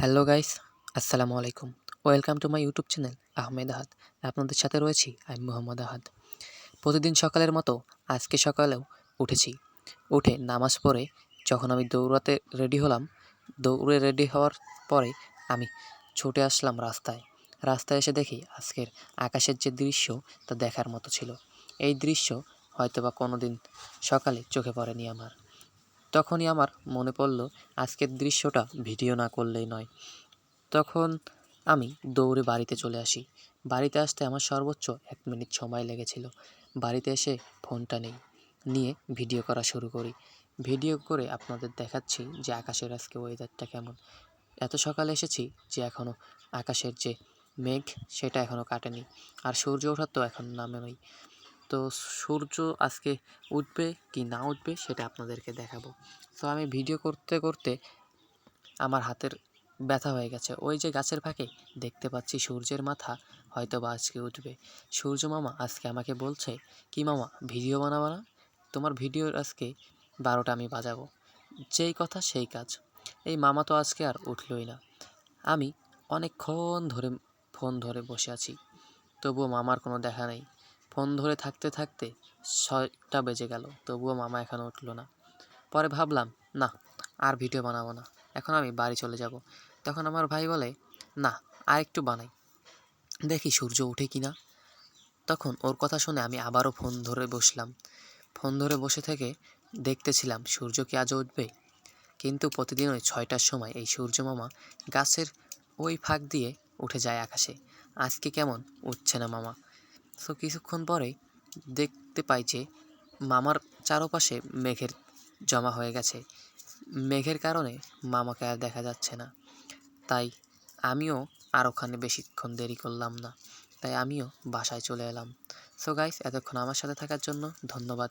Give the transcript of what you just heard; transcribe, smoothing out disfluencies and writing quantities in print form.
Hello guys, আসসালামু আলাইকুম। Welcome to my YouTube channel Ahmed Ahad. আপনাদের সাথে রয়েছি আমি মোহাম্মদ আহাদ। প্রতিদিন সকালের মতো আজকে সকালেও উঠেছি। উঠে নামাজ পড়ে যখন আমি দৌড়াতে রেডি হলাম, দৌড়ে রেডি হওয়ার পরে আমি ছুটে আসলাম রাস্তায়। রাস্তায় এসে দেখি আজকের আকাশের যে দৃশ্য তা দেখার মতো ছিল। এই দৃশ্য হয়তোবা কোনোদিন সকালে চোখে পড়েনি আমার। তখনই আমার মনে পড়ল আজকের দৃশ্যটা ভিডিও না করলেই নয়। তখন আমি দৌড়ে বাড়িতে চলে আসি। বাড়িতে আসতে আমার সর্বোচ্চ ১ মিনিট সময় লেগেছিল। বাড়িতে এসে ফোনটা নিয়ে ভিডিও করা শুরু করি। ভিডিও করে আপনাদের দেখাচ্ছি যে আকাশের আজকে ওয়েদারটা কেমন। এত সকালে এসেছি যে এখনও আকাশের যে মেঘ সেটা এখনও কাটেনি। আর সূর্য ওঠার তো এখন নামেনি। তো সূর্য আজকে উঠবে কি না উঠবে সেটা আপনাদেরকে দেখাবো। তো আমি ভিডিও করতে করতে আমার হাতের ব্যথা হয়ে গেছে। ওই যে গাছের ফাঁকে দেখতে পাচ্ছি সূর্যের মাথা হয়তোবা আজকে উঠবে। সূর্য মামা আজকে আমাকে বলছে, "কি মামা ভিডিও বানাবা না? তোমার ভিডিওর আজকে ১২টা আমি বাজাবো।" যেই কথা সেই কাজ। এই মামা তো আজকে আর উঠলই না। আমি অনেকক্ষণ ধরে ফোন ধরে বসে আছি। তবুও মামার কোনো দেখা নেই। ফোন ধরে থাকতে থাকতে ৬টা বেজে গেল। তবুও মামা এখনও উঠল না। পরে ভাবলাম, না আর ভিডিও বানাবো না। এখন আমি বাড়ি চলে যাব। তখন আমার ভাই বলে, "না আরেকটু বানাই। দেখি সূর্য ওঠে কি না?" তখন ওর কথা শুনে আমি আবারও ফোন ধরে বসলাম। ফোন ধরে বসে থেকে দেখতেছিলাম সূর্য কি আজও উঠবে? কিন্তু প্রতিদিন ওই ৬টার সময় এই সূর্য মামা গাছের ওই ফাঁক দিয়ে উঠে যায় আকাশে। আজকে কেমন উঠছে না মামা। সো কিছুক্ষণ পরেই দেখতে পাই যে মামার চারপাশে মেঘের জমা হয়ে গেছে। মেঘের কারণে মামাকে আর দেখা যাচ্ছে না। তাই আমিও আর ওখানে বেশিক্ষণ দেরি করলাম না। তাই আমিও বাসায় চলে এলাম। সো গাইস, এতক্ষণ আমার সাথে থাকার জন্য ধন্যবাদ।